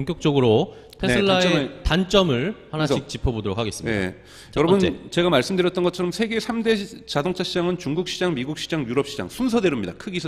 본격적으로 테슬라의 네, 단점을 하나씩 그래서, 짚어보도록 하겠습니다. 네. 첫 여러분 번째. 제가 말씀드렸던 것처럼 세계 3대 자동차 시장은 중국 시장, 미국 시장, 유럽 시장 순서대로입니다. 크기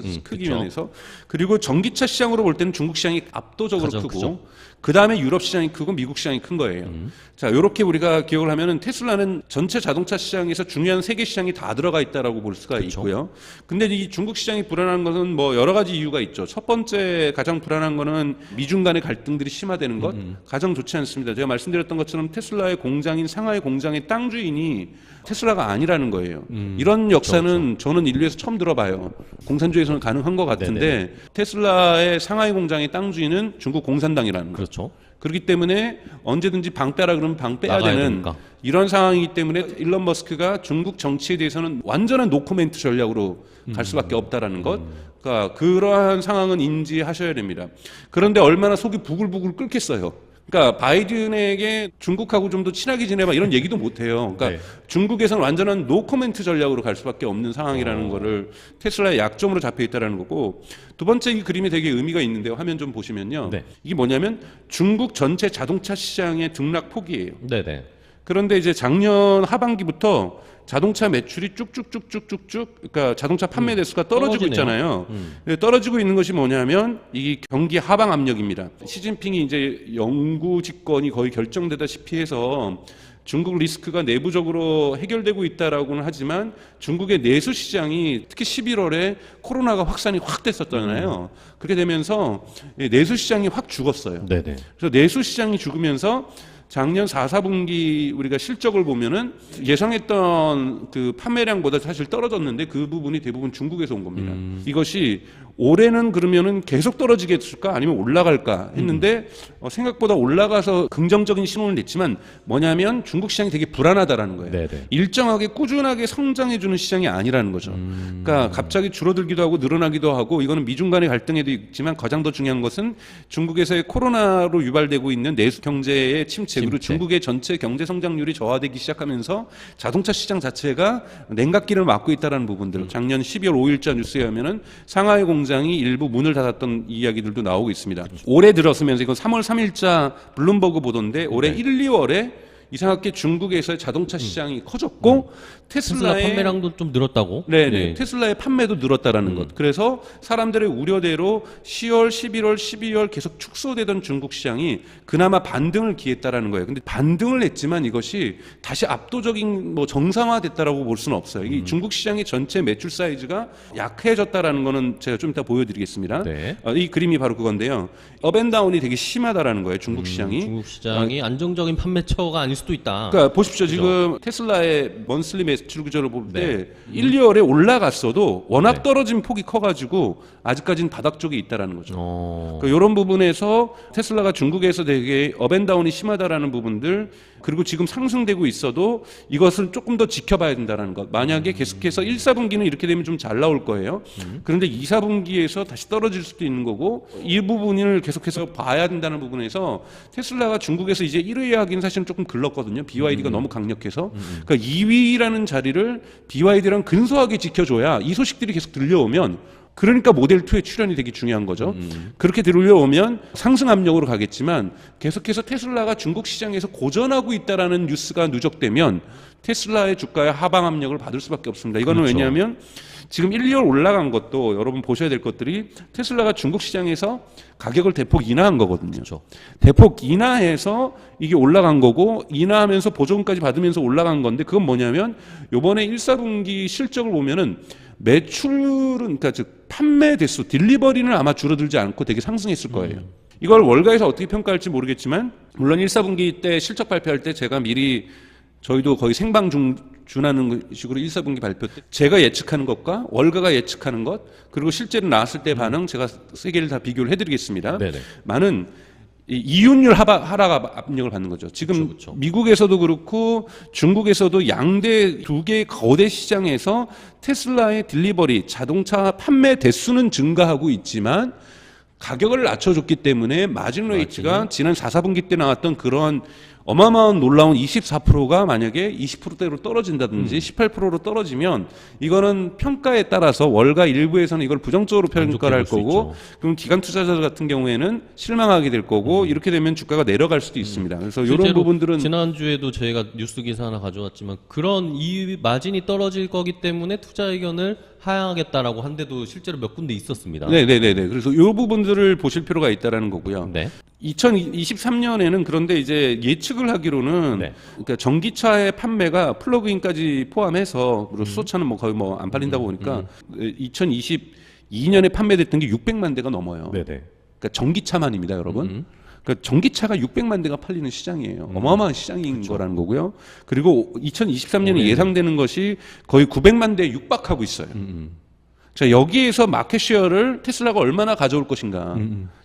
면에서. 그리고 전기차 시장으로 볼 때는 중국 시장이 압도적으로 크고 크죠. 그 다음에 유럽 시장이 크고 미국 시장이 큰 거예요. 자, 이렇게 우리가 기억을 하면은 테슬라는 전체 자동차 시장에서 중요한 세계 시장이 다 들어가 있다라고 볼 수가 있고요. 근데 이 중국 시장이 불안한 것은 뭐 여러 가지 이유가 있죠. 첫 번째 가장 불안한 거는 미중 간의 갈등들이 심화되는 것. 가장 좋지 않습니다. 제가 말씀드렸던 것처럼 테슬라의 공장인 상하이 공장의 땅 주인이 테슬라가 아니라는 거예요. 이런 역사는 저는 인류에서 처음 들어봐요. 공산주의에서는 가능한 것 같은데 네네. 테슬라의 상하이 공장의 땅 주인은 중국 공산당이라는 거예요. 그렇죠. 그렇기 때문에 언제든지 방 빼라 그러면 방 빼야 나가야 되는 되니까. 이런 상황이기 때문에 일론 머스크가 중국 정치에 대해서는 완전한 노코멘트 전략으로 갈 수밖에 없다라는 것. 그러니까 그러한 상황은 인지하셔야 됩니다. 그런데 얼마나 속이 부글부글 끓겠어요. 그러니까 바이든에게 중국하고 좀 더 친하게 지내봐 이런 얘기도 못 해요. 그러니까 네. 중국에서는 완전한 노코멘트 전략으로 갈 수밖에 없는 상황이라는 거를 테슬라의 약점으로 잡혀 있다라는 거고, 두 번째 이 그림이 되게 의미가 있는데요. 화면 좀 보시면요. 네. 이게 뭐냐면 중국 전체 자동차 시장의 등락 폭이에요. 네네. 그런데 이제 작년 하반기부터 자동차 매출이 쭉쭉쭉쭉쭉쭉, 그러니까 자동차 판매 대수가 떨어지고 떨어지네요. 있잖아요. 떨어지고 있는 것이 뭐냐면 이 경기 하방 압력입니다. 시진핑이 이제 영구 집권이 거의 결정되다시피 해서 중국 리스크가 내부적으로 해결되고 있다라고는 하지만 중국의 내수 시장이 특히 11월에 코로나가 확산이 확 됐었잖아요. 그렇게 되면서 내수 시장이 확 죽었어요. 네네. 그래서 내수 시장이 죽으면서 작년 4, 4분기 우리가 실적을 보면은 예상했던 그 판매량보다 사실 떨어졌는데 그 부분이 대부분 중국에서 온 겁니다. 이것이 올해는 그러면은 계속 떨어지겠을까 아니면 올라갈까 했는데 생각보다 올라가서 긍정적인 신호를 냈지만 뭐냐면 중국 시장이 되게 불안하다라는 거예요. 네네. 일정하게 꾸준하게 성장해주는 시장이 아니라는 거죠. 그러니까 갑자기 줄어들기도 하고 늘어나기도 하고 이거는 미중 간의 갈등에도 있지만 가장 더 중요한 것은 중국에서의 코로나로 유발되고 있는 내수 경제의 침체 그리고 중국의 전체 경제 성장률이 저하되기 시작하면서 자동차 시장 자체가 냉각기를 맞고 있다는 부분들. 작년 12월 5일자 뉴스에 하면은 상하이 공장이 일부 문을 닫았던 이야기들도 나오고 있습니다. 올해 들었으면서 이건 3월 3일자 블룸버그 보도인데 올해 1, 2월에 이상하게 중국에서의 자동차 시장이 커졌고 테슬라 테슬라의 판매량도 좀 늘었다고? 네. 테슬라의 판매도 늘었다라는 것. 그래서 사람들의 우려대로 10월, 11월, 12월 계속 축소되던 중국 시장이 그나마 반등을 기했다라는 거예요. 근데 반등을 했지만 이것이 다시 압도적인 뭐 정상화됐다라고 볼 수는 없어요. 이 중국 시장의 전체 매출 사이즈가 약해졌다라는 거는 제가 좀 이따 보여드리겠습니다. 네. 이 그림이 바로 그건데요. 업앤다운이 되게 심하다라는 거예요. 중국 시장이. 중국 시장이 안정적인 판매처가 아닐 수도 있다. 그러니까 보십시오. 지금 테슬라의 먼슬리 매출 구조를 볼 때 1, 2월에 올라갔어도 워낙 떨어진 폭이 커가지고 아직까지는 바닥 쪽에 있다라는 거죠. 그러니까 이런 부분에서 테슬라가 중국에서 되게 업앤다운이 심하다라는 부분들 그리고 지금 상승되고 있어도 이것을 조금 더 지켜봐야 된다는 것. 만약에 계속해서 1, 4분기는 이렇게 되면 좀 잘 나올 거예요. 그런데 2, 4분기에서 다시 떨어질 수도 있는 거고 이 부분을 계속해서 봐야 된다는 부분에서 테슬라가 중국에서 이제 1위 하기는 사실은 조금 글렀거든요. BYD가 너무 강력해서. 그러니까 2위라는 자리를 BYD랑 근소하게 지켜줘야 이 소식들이 계속 들려오면 그러니까 모델 2의 출현이 되게 중요한 거죠. 그렇게 들려오면 상승 압력으로 가겠지만 계속해서 테슬라가 중국 시장에서 고전하고 있다라는 뉴스가 누적되면 테슬라의 주가의 하방 압력을 받을 수밖에 없습니다. 이거는 그렇죠. 왜냐하면 지금 1, 2월 올라간 것도 여러분 보셔야 될 것들이 테슬라가 중국 시장에서 가격을 대폭 인하한 거거든요. 그렇죠. 대폭 인하해서 이게 올라간 거고 인하하면서 보조금까지 받으면서 올라간 건데 그건 뭐냐면 요번에 1, 4분기 실적을 보면은 매출은 그러니까 즉 판매 대수 딜리버리는 아마 줄어들지 않고 되게 상승했을 거예요. 이걸 월가에서 어떻게 평가할지 모르겠지만 물론 1, 4분기 때 실적 발표할 때 제가 미리 저희도 거의 생방 준하는 식으로 1, 4분기 발표 때 제가 예측하는 것과 월가가 예측하는 것 그리고 실제로 나왔을 때 반응 제가 세 개를 다 비교를 해드리겠습니다. 네네. 많은 이윤율 하락 압력을 받는 거죠. 지금 그렇죠. 미국에서도 그렇고 중국에서도 양대 두 개의 거대 시장에서 테슬라의 딜리버리 자동차 판매 대수는 증가하고 있지만 가격을 낮춰줬기 때문에 마진 레이트가 지난 4, 4분기 때 나왔던 그런 어마어마한 놀라운 24%가 만약에 20%대로 떨어진다든지 18%로 떨어지면 이거는 평가에 따라서 월가 일부에서는 이걸 부정적으로 평가를 할 거고 그럼 기관 투자자 같은 경우에는 실망하게 될 거고 이렇게 되면 주가가 내려갈 수도 있습니다. 그래서 이런 부분들은 지난주에도 저희가 뉴스 기사 하나 가져왔지만 그런 이 마진이 떨어질 거기 때문에 투자 의견을 하향하겠다라고 한 데도 실제로 몇 군데 있었습니다. 네네네네. 그래서 이 부분들을 보실 필요가 있다라는 거고요. 네. 2023년에는 그런데 이제 예측을 하기로는 네. 그러니까 전기차의 판매가 플러그인까지 포함해서 그리고 수소차는 뭐 거의 뭐 안 팔린다고 보니까 2022년에 판매됐던 게 600만 대가 넘어요. 네네. 그러니까 전기차만입니다, 여러분. 그러니까 전기차가 600만 대가 팔리는 시장이에요. 어마어마한 시장인 거라는 거고요. 그리고 2023년에 예상되는 것이 거의 900만 대에 육박하고 있어요. 자, 여기에서 마켓쉐어를 테슬라가 얼마나 가져올 것인가.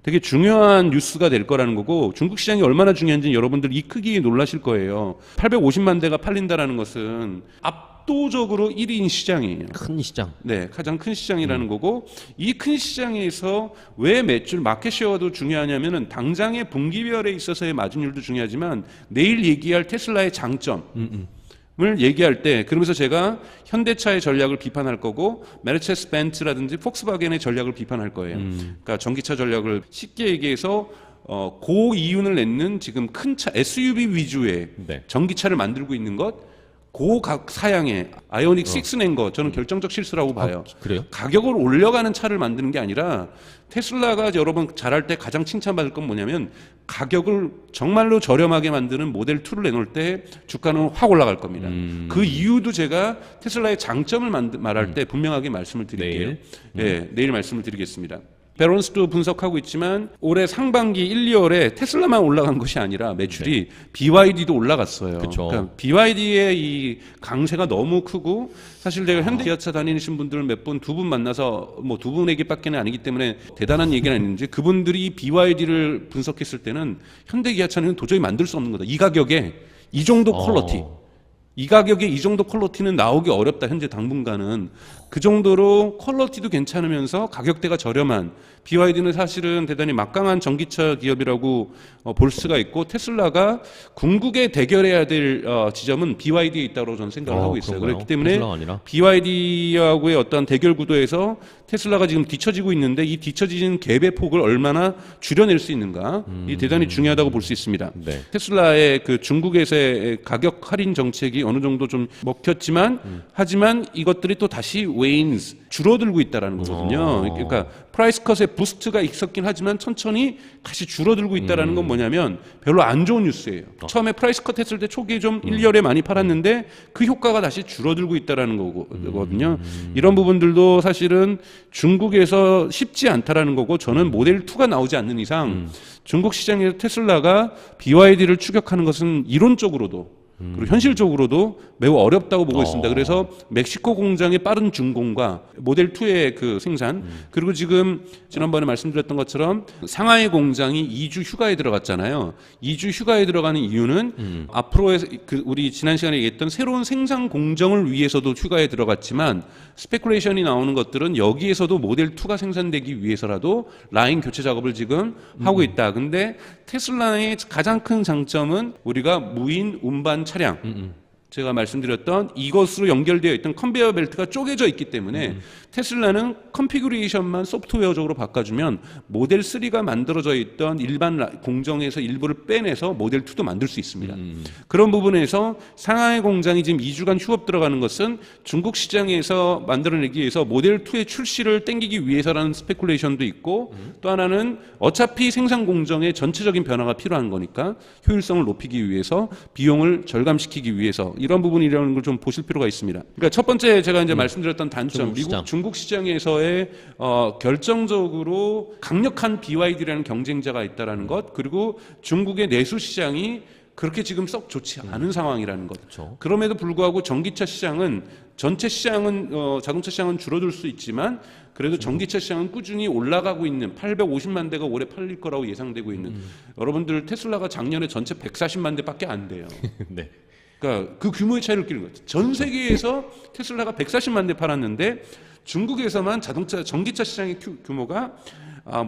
되게 중요한 뉴스가 될 거라는 거고 중국 시장이 얼마나 중요한지 여러분들 이 크기에 놀라실 거예요. 850만 대가 팔린다라는 것은 압도적으로 1위인 시장이에요. 큰 시장. 네, 가장 큰 시장이라는 거고 이 큰 시장에서 왜 매출 마켓쉐어도 중요하냐면은 당장의 분기별에 있어서의 마진율도 중요하지만 내일 얘기할 테슬라의 장점. 을 얘기할 때 그러면서 제가 현대차의 전략을 비판할 거고 메르체스 벤츠라든지 폭스바겐의 전략을 비판할 거예요. 그러니까 전기차 전략을 쉽게 얘기해서 고 이윤을 내는 지금 큰 차 SUV 위주의 네. 전기차를 만들고 있는 것 고각 사양의 아이오닉 6 낸 거 저는 결정적 실수라고 봐요. 그래요? 가격을 올려가는 차를 만드는 게 아니라 테슬라가 여러분 잘할 때 가장 칭찬받을 건 뭐냐면 가격을 정말로 저렴하게 만드는 모델 2를 내놓을 때 주가는 확 올라갈 겁니다. 그 이유도 제가 테슬라의 장점을 말할 때 분명하게 말씀을 드릴게요. 내일 말씀을 드리겠습니다. 베론스도 분석하고 있지만 올해 상반기 1, 2월에 테슬라만 올라간 것이 아니라 매출이 BYD도 올라갔어요. 그러니까 BYD의 이 강세가 너무 크고 사실 제가 현대 기아차 다니시는 분들 몇 분, 두 분 만나서 뭐 두 분 얘기밖에 아니기 때문에 대단한 얘기는 아닌지 그분들이 BYD를 분석했을 때는 현대 기아차는 도저히 만들 수 없는 거다. 이 가격에 이 정도 퀄리티. 이 가격에 이 정도 퀄리티는 나오기 어렵다. 현재 당분간은. 그 정도로 퀄리티도 괜찮으면서 가격대가 저렴한 BYD는 사실은 대단히 막강한 전기차 기업이라고 볼 수가 있고 테슬라가 궁극에 대결해야 될 지점은 BYD에 있다고 저는 생각을 하고 있어요. 그렇기 때문에 BYD하고의 어떤 대결 구도에서 테슬라가 지금 뒤처지고 있는데 이 뒤처지는 갭의 폭을 얼마나 줄여낼 수 있는가 이 대단히 중요하다고 볼 수 있습니다. 네. 테슬라의 그 중국에서의 가격 할인 정책이 어느 정도 좀 먹혔지만 하지만 이것들이 또 다시 웨인스 줄어들고 있다라는 거거든요. 그러니까 프라이스 컷의 부스트가 있었긴 하지만 천천히 다시 줄어들고 있다라는 건 뭐냐면 별로 안 좋은 뉴스예요. 처음에 프라이스 컷 했을 때 초기에 좀 1, 2월에 많이 팔았는데 그 효과가 다시 줄어들고 있다라는 거거든요. 이런 부분들도 사실은 중국에서 쉽지 않다라는 거고 저는 모델 2가 나오지 않는 이상 중국 시장에서 테슬라가 BYD를 추격하는 것은 이론적으로도 그리고 현실적으로도 매우 어렵다고 보고 있습니다. 그래서 멕시코 공장의 빠른 준공과 모델 2의 그 생산 그리고 지금 지난번에 말씀드렸던 것처럼 상하이 공장이 2주 휴가에 들어갔잖아요. 2주 휴가에 들어가는 이유는 앞으로의 그 우리 지난 시간에 얘기했던 새로운 생산 공정을 위해서도 휴가에 들어갔지만 스페큘레이션이 나오는 것들은 여기에서도 모델 2가 생산되기 위해서라도 라인 교체 작업을 지금 하고 있다. 근데 테슬라의 가장 큰 장점은 우리가 무인 운반 차량 제가 말씀드렸던 이것으로 연결되어 있던 컨베이어 벨트가 쪼개져 있기 때문에 테슬라는 컨피그레이션만 소프트웨어적으로 바꿔주면 모델 3가 만들어져 있던 일반 공정에서 일부를 빼내서 모델 2도 만들 수 있습니다. 그런 부분에서 상하이 공장이 지금 2주간 휴업 들어가는 것은 중국 시장에서 만들어내기 위해서 모델 2의 출시를 땡기기 위해서라는 스페큘레이션도 있고 또 하나는 어차피 생산 공정에 전체적인 변화가 필요한 거니까 효율성을 높이기 위해서 비용을 절감시키기 위해서 이런 부분이라는 걸 좀 보실 필요가 있습니다. 그러니까 첫 번째 제가 이제 말씀드렸던 단점, 중국 시장에서의 결정적으로 강력한 BYD라는 경쟁자가 있다라는 것, 그리고 중국의 내수 시장이 그렇게 지금 썩 좋지 않은 상황이라는 것. 그렇죠. 그럼에도 불구하고 전기차 시장은 전체 시장은 자동차 시장은 줄어들 수 있지만 그래도 전기차 시장은 꾸준히 올라가고 있는 850만 대가 올해 팔릴 거라고 예상되고 있는 여러분들 테슬라가 작년에 전체 140만 대밖에 안 돼요. 네. 그러니까 그 규모의 차이를 끼는 거죠. 전 세계에서 테슬라가 140만 대 팔았는데 중국에서만 전기차 시장의 규모가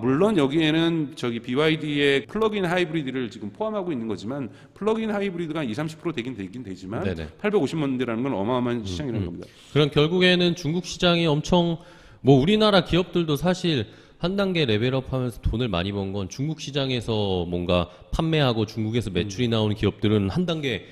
물론 여기에는 BYD의 플러그인 하이브리드를 지금 포함하고 있는 거지만 플러그인 하이브리드가 20-30% 되긴 되지만 네네. 850만 원대라는 건 어마어마한 시장이라는 겁니다. 그럼 결국에는 중국 시장이 엄청 우리나라 기업들도 사실 한 단계 레벨업하면서 돈을 많이 번 건 중국 시장에서 뭔가 판매하고 중국에서 매출이 나오는 기업들은 한 단계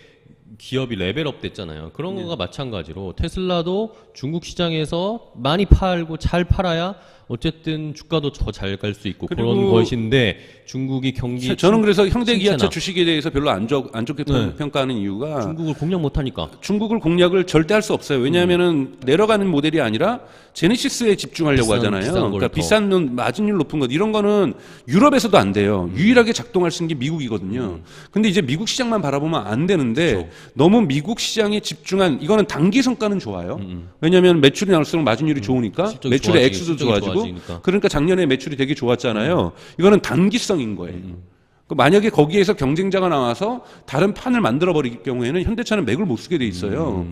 기업이 레벨업 됐잖아요. 그런 거가 마찬가지로 테슬라도 중국 시장에서 많이 팔고 잘 팔아야 어쨌든 주가도 더 잘 갈 수 있고 그런 것인데 중국이 경기 저는 그래서 현대기아차 침체나. 주식에 대해서 별로 안 좋게 평가하는 이유가 중국을 공략 못하니까. 중국을 공략을 절대 할 수 없어요. 왜냐하면은 내려가는 모델이 아니라 제네시스에 집중하려고 하잖아요. 그러니까 비싼 마진율 높은 것 이런 거는 유럽에서도 안 돼요. 유일하게 작동할 수 있는 게 미국이거든요. 근데 이제 미국 시장만 바라보면 안 되는데 그렇죠. 너무 미국 시장에 집중한 이거는 단기 성과는 좋아요. 왜냐하면 매출이 나올수록 마진율이 좋으니까 매출의 액수도 좋아지고 그러니까 작년에 매출이 되게 좋았잖아요. 이거는 단기성인 거예요. 만약에 거기에서 경쟁자가 나와서 다른 판을 만들어 버릴 경우에는 현대차는 맥을 못 쓰게 돼 있어요.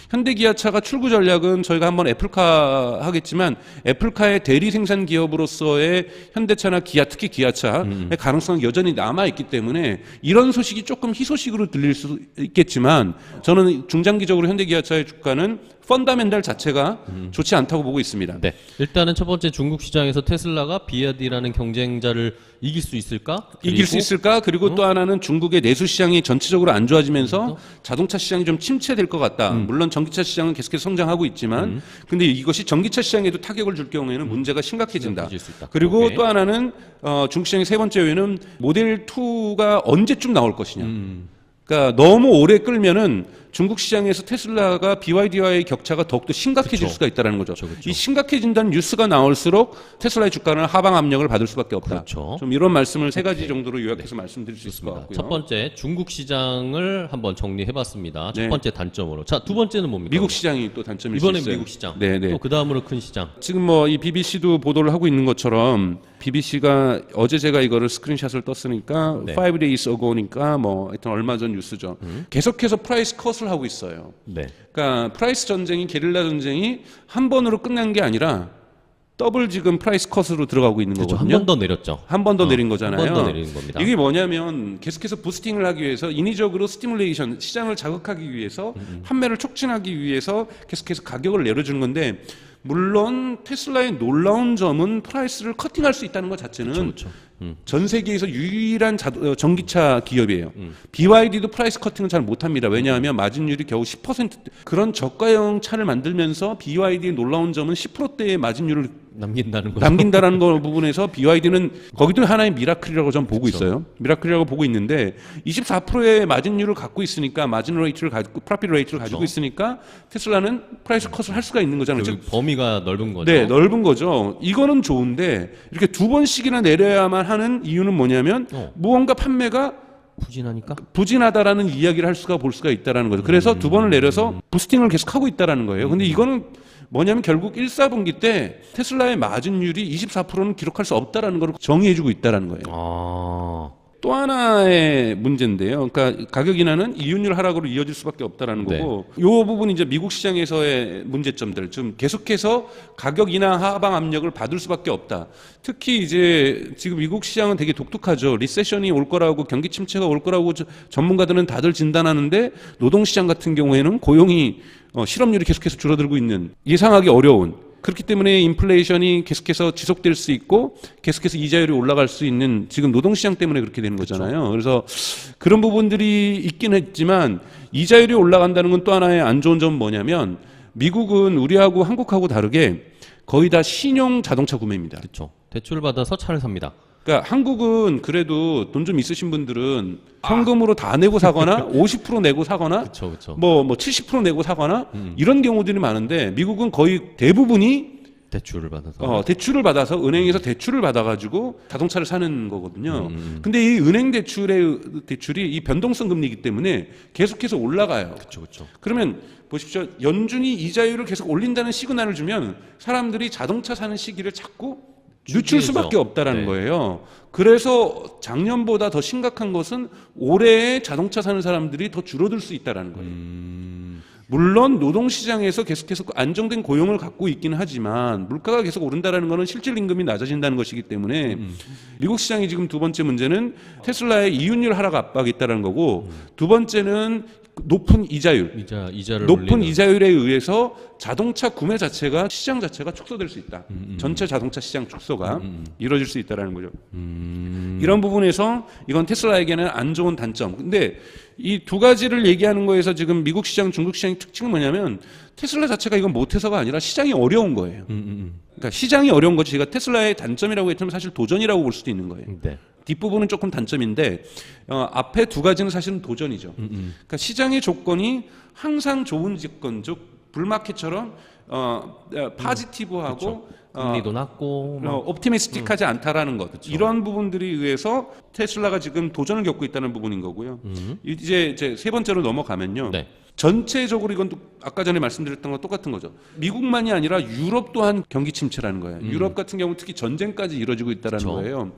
현대기아차가 출구 전략은 저희가 한번 애플카 하겠지만 애플카의 대리 생산 기업으로서의 현대차나 기아 특히 기아차의 가능성은 여전히 남아 있기 때문에 이런 소식이 조금 희소식으로 들릴 수 있겠지만 저는 중장기적으로 현대기아차의 주가는 펀더멘탈 자체가 좋지 않다고 보고 있습니다. 네. 일단은 첫 번째 중국 시장에서 테슬라가 BYD라는 경쟁자를 이길 수 있을까? 이길 수 있을까? 그리고 또 하나는 중국의 내수 시장이 전체적으로 안 좋아지면서 자동차 시장이 좀 침체될 것 같다. 물론 전기차 시장은 계속해서 성장하고 있지만 근데 이것이 전기차 시장에도 타격을 줄 경우에는 문제가 심각해진다. 그리고 오케이. 또 하나는 중국 시장의 세 번째 요인은 모델 2가 언제쯤 나올 것이냐. 그러니까 너무 오래 끌면은 중국 시장에서 테슬라가 BYD와의 격차가 더욱더 심각해질 수가 있다는 거죠. 이 심각해진다는 뉴스가 나올수록 테슬라의 주가는 하방 압력을 받을 수밖에 없다. 좀 이런 말씀을 세 가지 정도로 요약해서 말씀드릴 수 있을 것 같고요. 첫 번째 중국 시장을 한번 정리해봤습니다. 첫 번째 단점으로. 자, 두 번째는 뭡니까? 미국 시장이 또 단점일 수 있어요. 이번엔 미국 시장. 네네. 또 그 다음으로 큰 시장. 지금 이 BBC도 보도를 하고 있는 것처럼 BBC가 어제 제가 이거를 스크린샷을 떴으니까 5 days ago니까 하여튼 얼마 전 뉴스죠. 계속해서 프라이스 컷을 하고 있어요. 네. 그러니까 프라이스 전쟁이 게릴라 전쟁이 한 번으로 끝난 게 아니라 더블 지금 프라이스 컷으로 들어가고 있는 거거든요. 한 번 더 내렸죠. 한 번 더 내린 거잖아요. 한 번 더 내리는 겁니다. 이게 뭐냐면 계속해서 부스팅을 하기 위해서 인위적으로 스티뮬레이션 시장을 자극하기 위해서 판매를 촉진하기 위해서 계속해서 가격을 내려주는 건데 물론 테슬라의 놀라운 점은 프라이스를 커팅할 수 있다는 것 자체는 그렇죠. 전 세계에서 유일한 전기차 기업이에요. BYD도 프라이스 커팅은 잘 못합니다. 왜냐하면 마진율이 겨우 10% 그런 저가형 차를 만들면서 BYD의 놀라운 점은 10%대의 마진율을 남긴다라는 거 부분에서 BYD는 거기도 하나의 미라클이라고 전 보고 있어요. 미라클이라고 보고 있는데 24%의 마진율을 갖고 있으니까 프라핏 레이트를 가지고 있으니까 테슬라는 프라이스 컷을 할 수가 있는 거잖아요. 즉 범위가 넓은 거죠. 네, 넓은 거죠. 이거는 좋은데 이렇게 두 번씩이나 내려야만 하는 이유는 뭐냐면 무언가 판매가 부진하다라는 이야기를 볼 수가 있다라는 거죠. 그래서 두 번을 내려서 부스팅을 계속 하고 있다라는 거예요. 근데 이거는 뭐냐면 결국 1사분기 때 테슬라의 마진율이 24%는 기록할 수 없다라는 걸 정의해주고 있다라는 거예요. 또 하나의 문제인데요. 그러니까 가격 인하는 이윤율 하락으로 이어질 수밖에 없다라는 거고, 이 부분이 이제 미국 시장에서의 문제점들, 좀 계속해서 가격 인하 하방 압력을 받을 수밖에 없다. 특히 이제 지금 미국 시장은 되게 독특하죠. 리세션이 올 거라고 경기 침체가 올 거라고 전문가들은 다들 진단하는데 노동 시장 같은 경우에는 고용이 실업률이 계속해서 줄어들고 있는 예상하기 어려운. 그렇기 때문에 인플레이션이 계속해서 지속될 수 있고 계속해서 이자율이 올라갈 수 있는 지금 노동시장 때문에 그렇게 되는 거잖아요. 그래서 그런 부분들이 있긴 했지만 이자율이 올라간다는 건 또 하나의 안 좋은 점은 뭐냐면 미국은 우리하고 한국하고 다르게 거의 다 신용 자동차 구매입니다. 그렇죠. 대출을 받아서 차를 삽니다. 그러니까 한국은 그래도 돈 좀 있으신 분들은 현금으로 다 내고 사거나 50% 내고 사거나 뭐 70% 내고 사거나 이런 경우들이 많은데 미국은 거의 대부분이 대출을 받아서 은행에서 대출을 받아가지고 자동차를 사는 거거든요. 근데 이 은행 대출이 이 변동성 금리이기 때문에 계속해서 올라가요. 그러면 보십시오. 연준이 이자율을 계속 올린다는 시그널을 주면 사람들이 자동차 사는 시기를 자꾸 늦출 수밖에 없다라는 거예요. 그래서 작년보다 더 심각한 것은 올해 자동차 사는 사람들이 더 줄어들 수 있다라는 거예요. 물론 노동시장에서 계속해서 안정된 고용을 갖고 있기는 하지만 물가가 계속 오른다라는 것은 실질 임금이 낮아진다는 것이기 때문에 미국 시장이 지금 두 번째 문제는 테슬라의 이윤율 하락 압박이 있다는 거고 두 번째는 높은 이자율, 이자를 높은 올리는. 이자율에 의해서 자동차 구매 자체가 시장 자체가 축소될 수 있다. 전체 자동차 시장 축소가 이루어질 수 있다라는 거죠. 이런 부분에서 이건 테슬라에게는 안 좋은 단점. 근데 이 두 가지를 얘기하는 거에서 지금 미국 시장, 중국 시장의 특징은 뭐냐면 테슬라 자체가 이건 못해서가 아니라 시장이 어려운 거예요. 그러니까 시장이 어려운 거지. 제가 테슬라의 단점이라고 했지만 사실 도전이라고 볼 수도 있는 거예요. 네. 뒷부분은 조금 단점인데 앞에 두 가지는 사실은 도전이죠. 그러니까 시장의 조건이 항상 좋은 조건, 즉 불마켓처럼 파지티브하고 금리도 낮고 옵티미스틱하지 않다라는 것. 그쵸. 이런 부분들이 의해서 테슬라가 지금 도전을 겪고 있다는 부분인 거고요. 이제 세 번째로 넘어가면요. 네. 전체적으로 이건 또 아까 전에 말씀드렸던 거 똑같은 거죠. 미국만이 아니라 유럽 또한 경기 침체라는 거예요. 유럽 같은 경우 특히 전쟁까지 이루어지고 있다는 그쵸. 거예요.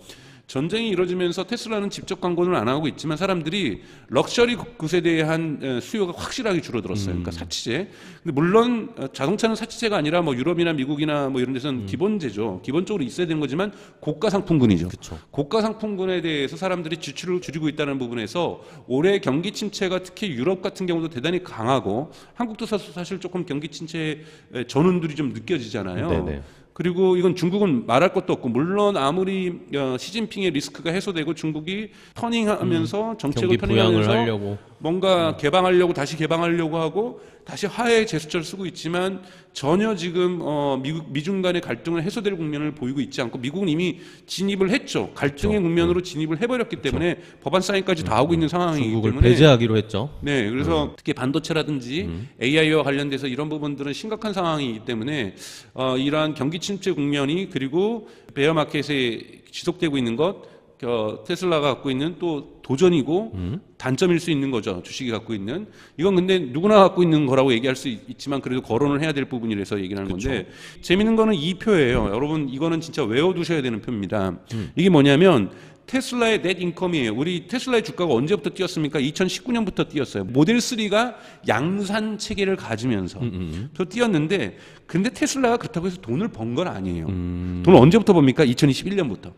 전쟁이 이루어지면서 테슬라는 직접 광고는 안 하고 있지만 사람들이 럭셔리 굿에 대한 수요가 확실하게 줄어들었어요. 그러니까 사치제. 근데 물론 자동차는 사치제가 아니라 뭐 유럽이나 미국이나 뭐 이런 데서는 기본제죠. 기본적으로 있어야 되는 거지만 고가 상품군이죠. 그쵸. 고가 상품군에 대해서 사람들이 지출을 줄이고 있다는 부분에서 올해 경기 침체가 특히 유럽 같은 경우도 대단히 강하고 한국도 사실 조금 경기 침체의 전운들이 좀 느껴지잖아요. 네네. 그리고 이건 중국은 말할 것도 없고 물론 아무리 시진핑의 리스크가 해소되고 중국이 터닝하면서 정책을 경기 부양을 터닝하면서 하려고 뭔가 개방하려고 다시 개방하려고 하고 다시 화해의 제스처를 쓰고 있지만 전혀 지금 미중 간의 갈등을 해소될 국면을 보이고 있지 않고 미국은 이미 진입을 했죠. 갈등의 그렇죠. 국면으로 진입을 해버렸기 때문에 법안 사인까지 다 하고 있는 상황이기 중국을 때문에 배제하기로 했죠. 네, 그래서 특히 반도체라든지 AI와 관련돼서 이런 부분들은 심각한 상황이기 때문에 이러한 경기 침체 국면이 그리고 베어 마켓에 지속되고 있는 것 테슬라가 갖고 있는 또 도전이고 단점일 수 있는 거죠. 주식이 갖고 있는. 이건 근데 누구나 갖고 있는 거라고 얘기할 수 있지만 그래도 거론을 해야 될 부분이라서 얘기를 하는 건데 재밌는 거는 이 표예요. 여러분 이거는 진짜 외워두셔야 되는 표입니다. 이게 뭐냐면 테슬라의 넷 인컴이에요. 우리 테슬라의 주가가 언제부터 뛰었습니까? 2019년부터 뛰었어요. 모델 3가 양산 체계를 가지면서 저 뛰었는데 근데 테슬라가 그렇다고 해서 돈을 번 건 아니에요. 돈을 언제부터 법니까? 2021년부터.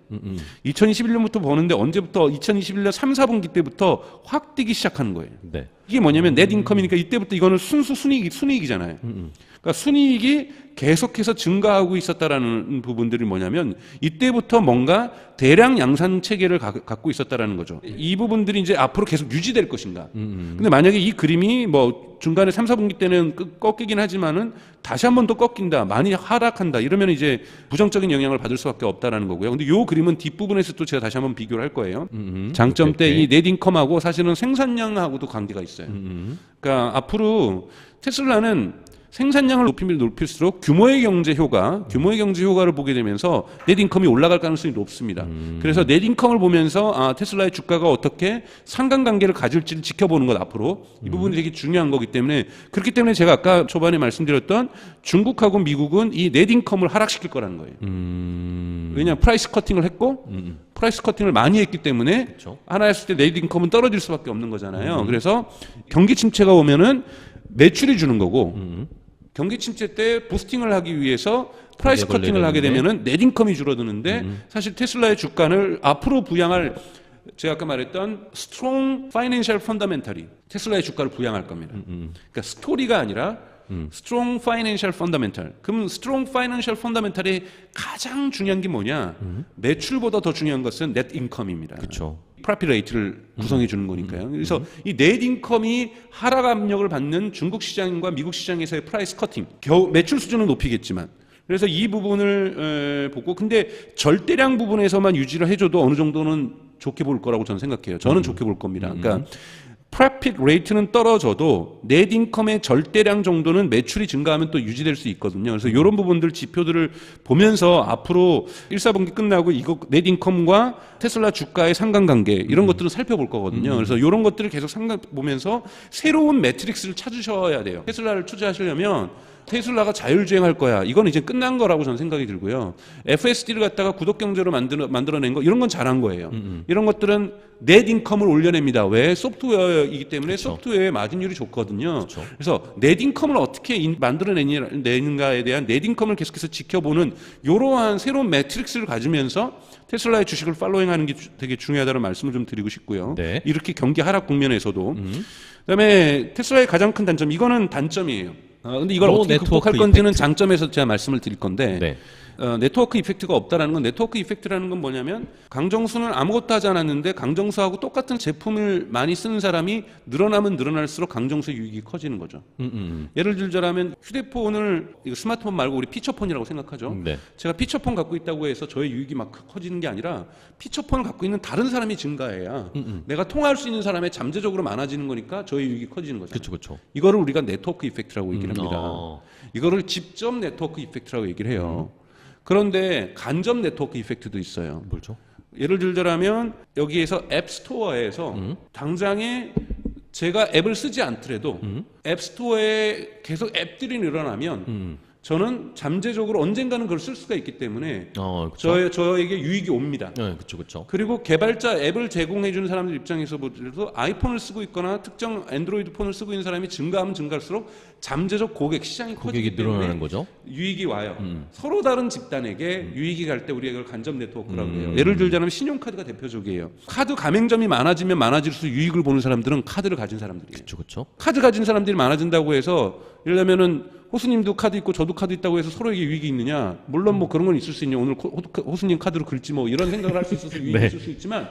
2021년부터 버는데 언제부터? 2021년 3, 4분기 때부터 확 뛰기 시작하는 거예요. 네. 이게 뭐냐면 넷 인컴이니까 이때부터 이거는 순수 순이익이잖아요. 그러니까 순이익이 계속해서 증가하고 있었다라는 부분들이 뭐냐면 이때부터 뭔가 대량 양산 체계를 갖고 있었다라는 거죠. 이 부분들이 이제 앞으로 계속 유지될 것인가. 근데 만약에 이 그림이 뭐 중간에 3, 4분기 때는 꺾이긴 하지만은 다시 한 번 또 꺾인다. 많이 하락한다. 이러면 이제 부정적인 영향을 받을 수밖에 없다라는 거고요. 근데 요 그림은 뒷부분에서 또 제가 다시 한번 비교를 할 거예요. 장점 때 이 넷 인컴하고 사실은 생산량하고도 관계가 있어요. 그러니까 앞으로 테슬라는 생산량을 높이면 높일수록 규모의 경제 효과를 보게 되면서 넷 인컴이 올라갈 가능성이 높습니다. 그래서 넷 인컴을 보면서 테슬라의 주가가 어떻게 상관관계를 가질지를 지켜보는 것 앞으로 이 부분이 되게 중요한 거기 때문에 그렇기 때문에 제가 아까 초반에 말씀드렸던 중국하고 미국은 이 넷 인컴을 하락시킬 거라는 거예요. 왜냐하면 프라이스 커팅을 했고 프라이스 커팅을 많이 했기 때문에 그쵸. 하나 했을 때 넷 인컴은 떨어질 수밖에 없는 거잖아요. 그래서 경기 침체가 오면은 매출이 주는 거고 경기 침체 때 부스팅을 하기 위해서 프라이스 커팅을 하게 되면은 넷 인컴이 줄어드는데 사실 테슬라의 주가를 앞으로 부양할 제가 아까 말했던 스트롱 파이낸셜 펀더멘털이 테슬라의 주가를 부양할 겁니다. 그러니까 스토리가 아니라 스트롱 파이낸셜 펀더멘털. 그럼 스트롱 파이낸셜 펀더멘털이 가장 중요한 게 뭐냐? 매출보다 더 중요한 것은 넷 인컴입니다. 그렇죠. 프라핏 레이트를 구성해 주는 거니까요. 그래서 이 넷 인컴이 하락 압력을 받는 중국 시장과 미국 시장에서의 프라이스 커팅, 매출 수준은 높이겠지만 그래서 이 부분을 보고 근데 절대량 부분에서만 유지를 해줘도 어느 정도는 좋게 볼 거라고 저는 생각해요. 저는 좋게 볼 겁니다. 그러니까 프로핏 레이트는 떨어져도 넷 인컴의 절대량 정도는 매출이 증가하면 또 유지될 수 있거든요. 그래서 이런 부분들 지표들을 보면서 앞으로 1, 4분기 끝나고 이거 넷 인컴과 테슬라 주가의 상관관계 이런 것들을 살펴볼 거거든요. 그래서 이런 것들을 계속 보면서 새로운 매트릭스를 찾으셔야 돼요. 테슬라를 투자하시려면 테슬라가 자율주행할 거야. 이건 이제 끝난 거라고 저는 생각이 들고요. FSD를 갖다가 구독경제로 만들어낸 거 이런 건 잘한 거예요. 이런 것들은 넷 인컴을 올려냅니다. 왜? 소프트웨어 소프트웨어이기 때문에 그쵸. 소프트웨어의 마진율이 좋거든요. 그쵸. 그래서 넷인컴을 어떻게 만들어내는가에 대한 넷인컴을 계속해서 지켜보는 이러한 새로운 매트릭스를 가지면서 테슬라의 주식을 팔로잉하는 게 되게 중요하다는 말씀을 좀 드리고 싶고요. 네. 이렇게 경기 하락 국면에서도 그다음에 테슬라의 가장 큰 단점, 이거는 단점이에요. 근데 이걸 어떻게 극복할 건지는 이펙트. 장점에서 제가 말씀을 드릴 건데 네. 네트워크 이펙트가 없다라는 건, 네트워크 이펙트라는 건 뭐냐면 강정수는 아무것도 하지 않았는데 강정수하고 똑같은 제품을 많이 쓰는 사람이 늘어나면 늘어날수록 강정수의 유익이 커지는 거죠. 예를 들자면 휴대폰을, 이거 스마트폰 말고 우리 피처폰이라고 생각하죠. 네. 제가 피처폰 갖고 있다고 해서 저의 유익이 막 커지는 게 아니라 피처폰을 갖고 있는 다른 사람이 증가해야 내가 통화할 수 있는 사람의 잠재적으로 많아지는 거니까 저의 유익이 커지는 거죠. 그렇죠. 이거를 우리가 네트워크 이펙트라고 얘기를 합니다. 이거를 직접 네트워크 이펙트라고 얘기를 해요. 그런데 간접 네트워크 이펙트도 있어요. 뭐죠? 예를 들자면 여기에서 앱스토어에서 당장에 제가 앱을 쓰지 않더라도 앱스토어에 계속 앱들이 늘어나면 저는 잠재적으로 언젠가는 그걸 쓸 수가 있기 때문에 저에게 유익이 옵니다. 네, 그렇죠. 그리고 개발자 앱을 제공해주는 사람들 입장에서 보더라도 아이폰을 쓰고 있거나 특정 안드로이드 폰을 쓰고 있는 사람이 증가하면 증가할수록 잠재적 고객 시장이 커지기 때문에 늘어나는 거죠. 유익이 와요. 서로 다른 집단에게 유익이 갈 때 우리가 이걸 간접 네트워크라고 해요. 예를 들자면 신용카드가 대표적이에요. 카드 가맹점이 많아지면 많아질수록 유익을 보는 사람들은 카드를 가진 사람들이에요. 그렇죠. 카드 가진 사람들이 많아진다고 해서 예를 들면은 호수님도 카드 있고 저도 카드 있다고 해서 서로에게 유익이 있느냐? 물론 뭐 그런 건 있을 수 있냐. 오늘 호수님 카드로 긁지 뭐 이런 생각을 할 수 있어서 유익이 네. 있을 수 있지만,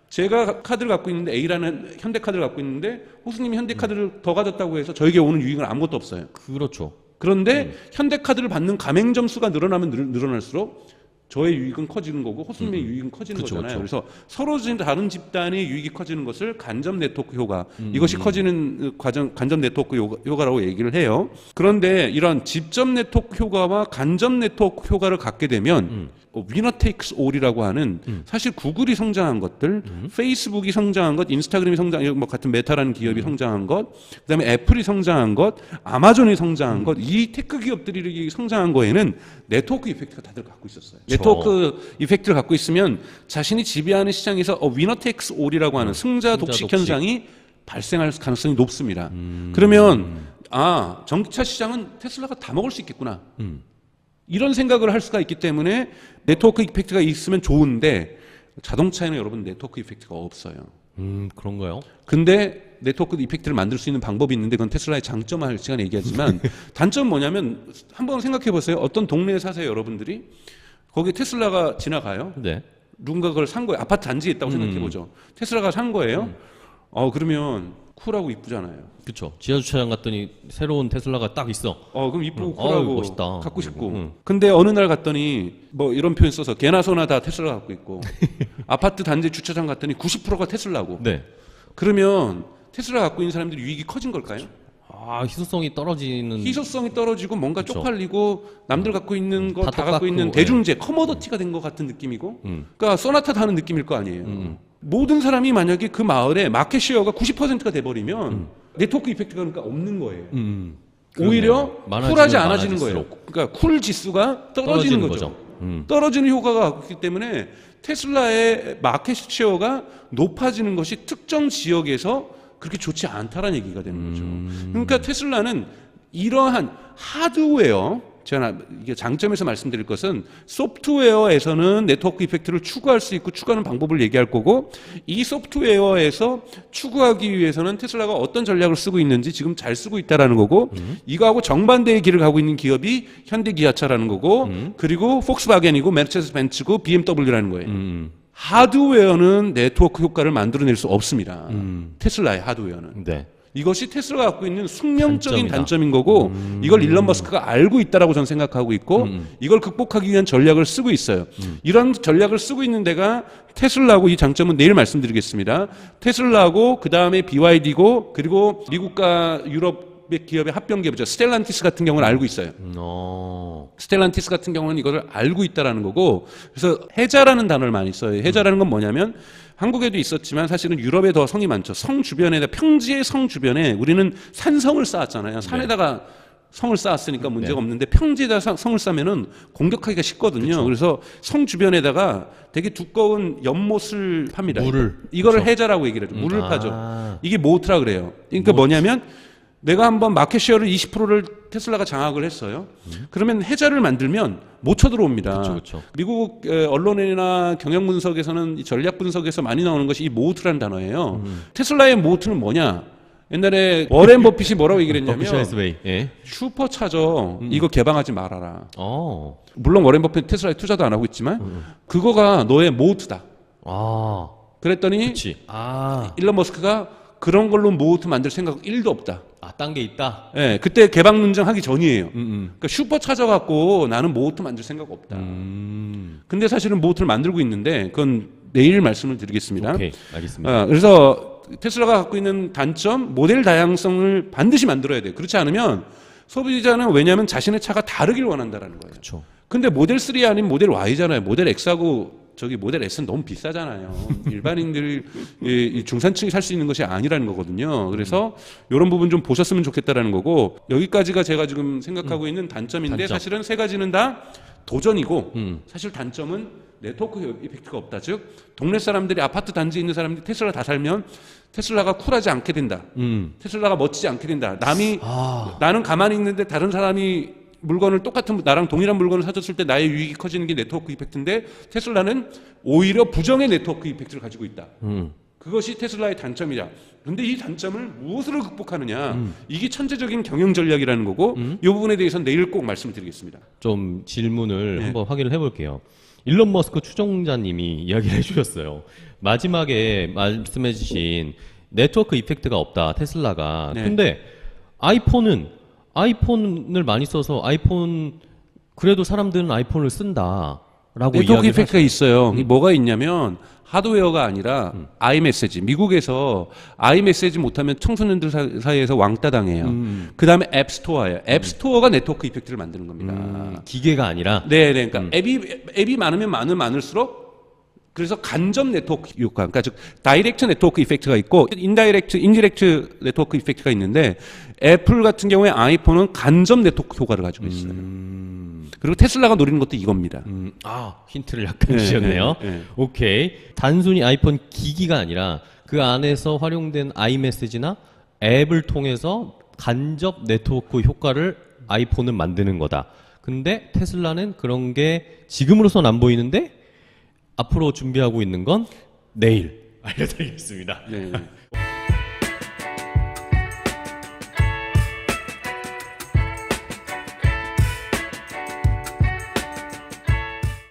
제가 카드를 갖고 있는데, A라는 현대카드를 갖고 있는데 호수님이 현대카드를 더 가졌다고 해서 저에게 오는 유익은 아무것도 없어요. 그렇죠. 그런데 현대카드를 받는 가맹점 수가 늘어나면 늘어날수록 저의 유익은 커지는 거고 호수님의 유익은 커지는 거잖아요. 그래서 서로 다른 집단의 유익이 커지는 것을 간접 네트워크 효과, 이것이 커지는 과정, 간접 네트워크 효과라고 얘기를 해요. 그런데 이런 직접 네트워크 효과와 간접 네트워크 효과를 갖게 되면 위너 테이크스 올이라고 하는, 사실 구글이 성장한 것들, 페이스북이 성장한 것, 인스타그램이 성장한 것, 같은 메타라는 기업이 성장한 것, 그다음에 애플이 성장한 것, 아마존이 성장한 것, 이 테크 기업들이 성장한 거에는 네트워크 이펙트가 다들 갖고 있었어요. 네트워크 이펙트를 갖고 있으면 자신이 지배하는 시장에서 위너 테이크스 올이라고 하는 승자 독식 현상이 발생할 가능성이 높습니다. 그러면 전기차 시장은 테슬라가 다 먹을 수 있겠구나. 이런 생각을 할 수가 있기 때문에 네트워크 이펙트가 있으면 좋은데, 자동차에는 여러분 네트워크 이펙트가 없어요. 그런가요? 근데 네트워크 이펙트를 만들 수 있는 방법이 있는데, 그건 테슬라의 장점할 시간에 얘기하지만 단점은 뭐냐면, 한번 생각해 보세요. 어떤 동네에 사세요, 여러분들이. 거기에 테슬라가 지나가요. 네. 누군가 그걸 산 거예요. 아파트 단지에 있다고 생각해 보죠. 테슬라가 산 거예요. 그러면 쿨하고 이쁘잖아요. 그렇죠. 지하 주차장 갔더니 새로운 테슬라가 딱 있어. 그럼 이쁘고 쿨하고 멋있다. 갖고 싶고. 근데 어느 날 갔더니 뭐 이런 표현 써서 개나 소나 다 테슬라 갖고 있고 아파트 단지 주차장 갔더니 90%가 테슬라고. 네. 그러면 테슬라 갖고 있는 사람들이 유익이 커진 걸까요? 희소성이 떨어지는. 희소성이 떨어지고 뭔가 그쵸. 쪽팔리고 남들 갖고 있는 거 다 갖고 있는 네. 대중재, 커머더티가 된 것 같은 느낌이고, 그러니까 소나타 타는 느낌일 거 아니에요. 모든 사람이 만약에 그 마을에 마켓 쉐어가 90%가 돼버리면 네트워크 이펙트가 그러니까 없는 거예요. 오히려 쿨하지 않아지는 거예요. 그러니까 쿨 지수가 떨어지는 거죠. 떨어지는 효과가 있기 때문에 테슬라의 마켓 쉐어가 높아지는 것이 특정 지역에서 그렇게 좋지 않다라는 얘기가 되는 거죠. 그러니까 테슬라는 이러한 하드웨어, 제가 이게 장점에서 말씀드릴 것은 소프트웨어에서는 네트워크 이펙트를 추구할 수 있고 추구하는 방법을 얘기할 거고, 이 소프트웨어에서 추구하기 위해서는 테슬라가 어떤 전략을 쓰고 있는지 지금 잘 쓰고 있다라는 거고, 이거하고 정반대의 길을 가고 있는 기업이 현대기아차라는 거고, 그리고 폭스바겐이고 메르세데스 벤츠고 BMW라는 거예요. 하드웨어는 네트워크 효과를 만들어낼 수 없습니다. 테슬라의 하드웨어는. 네. 이것이 테슬라가 갖고 있는 숙명적인 단점이다. 단점인 거고, 이걸 일론 머스크가 알고 있다라고 저는 생각하고 있고, 이걸 극복하기 위한 전략을 쓰고 있어요. 이런 전략을 쓰고 있는 데가 테슬라고, 이 장점은 내일 말씀드리겠습니다. 테슬라고, 그 다음에 BYD고, 그리고 미국과 유럽 기업의 합병 기업이죠. 스텔란티스 같은 경우는 알고 있어요. 스텔란티스 같은 경우는 이거를 알고 있다라는 거고, 그래서 해자라는 단어를 많이 써요. 해자라는 건 뭐냐면, 한국에도 있었지만 사실은 유럽에 더 성이 많죠. 성 주변에, 평지의 성 주변에 우리는 산성을 쌓았잖아요. 산에다가 성을 쌓았으니까 문제가 없는데 평지에다 성을 쌓으면은 공격하기가 쉽거든요. 그래서 성 주변에다가 되게 두꺼운 연못을 팝니다. 이거를 해자라고 얘기를 해요. 물을 파죠. 이게 모트라 그래요. 그러니까 뭐냐면 내가 한번 마켓 쉐어를 20%를 테슬라가 장악을 했어요. 그러면 해자를 만들면 못 쳐들어옵니다. 그쵸. 미국 언론이나 경영 분석에서는 전략 분석에서 많이 나오는 것이 이 모트라는 단어예요. 테슬라의 모트는 뭐냐? 옛날에 워렌 버핏이 뭐라고 얘기를 했냐면 슈퍼차저 이거 개방하지 말아라. 물론 워렌 버핏 테슬라에 투자도 안 하고 있지만 그거가 너의 모트다. 그랬더니 일론 머스크가 그런 걸로 모트 만들 생각 1도 없다. 딴 게 있다? 네, 그때 개방 논쟁하기 전이에요. 그러니까 슈퍼차저 갖고 나는 모트 만들 생각 없다. 근데 사실은 모트를 만들고 있는데 그건 내일 말씀을 드리겠습니다. 오케이, 알겠습니다. 그래서 테슬라가 갖고 있는 단점, 모델 다양성을 반드시 만들어야 돼요. 그렇지 않으면 소비자는 왜냐하면 자신의 차가 다르길 원한다라는 거예요. 그쵸. 근데 모델 3 아닌 모델 Y잖아요. 모델 X하고 저기 모델 S는 너무 비싸잖아요. 일반인들이 중산층이 살 수 있는 것이 아니라는 거거든요. 그래서 이런 부분 좀 보셨으면 좋겠다라는 거고 여기까지가 제가 지금 생각하고 있는 단점인데 사실은 세 가지는 다 도전이고 사실 단점은 네트워크 이펙트가 없다. 즉 동네 사람들이 아파트 단지에 있는 사람들이 테슬라 다 살면 테슬라가 쿨하지 않게 된다. 테슬라가 멋지지 않게 된다. 나는 가만히 있는데 다른 사람이 물건을 똑같은 나랑 동일한 물건을 사줬을 때 나의 유익이 커지는 게 네트워크 이펙트인데 테슬라는 오히려 부정의 네트워크 이펙트를 가지고 있다. 그것이 테슬라의 단점이다. 그런데 이 단점을 무엇으로 극복하느냐? 이게 천재적인 경영 전략이라는 거고 이 부분에 대해서는 내일 꼭 말씀드리겠습니다. 좀 질문을 한번 확인을 해볼게요. 일론 머스크 추종자님이 이야기를 해주셨어요. 마지막에 말씀해주신 네트워크 이펙트가 없다 테슬라가. 근데 아이폰을 많이 써서 그래도 사람들은 아이폰을 쓴다라고 네트워크 이펙트가 있어요. 뭐가 있냐면 하드웨어가 아니라 아이메시지. 미국에서 아이메시지 못하면 청소년들 사이에서 왕따 당해요. 그 다음에 앱스토어예요. 앱스토어가 네트워크 이펙트를 만드는 겁니다. 기계가 아니라. 네, 그러니까 앱이 많으면 많을수록 그래서 간접 네트워크 효과, 그러니까 즉 다이렉트 네트워크 이펙트가 있고 인디렉트 네트워크 이펙트가 있는데 애플 같은 경우에 아이폰은 간접 네트워크 효과를 가지고 있어요. 그리고 테슬라가 노리는 것도 이겁니다. 힌트를 약간 주셨네요. 오케이. 단순히 아이폰 기기가 아니라 그 안에서 활용된 아이메시지나 앱을 통해서 간접 네트워크 효과를 아이폰은 만드는 거다. 근데 테슬라는 그런 게 지금으로선 안 보이는데 앞으로 준비하고 있는 건 내일 알려드리겠습니다.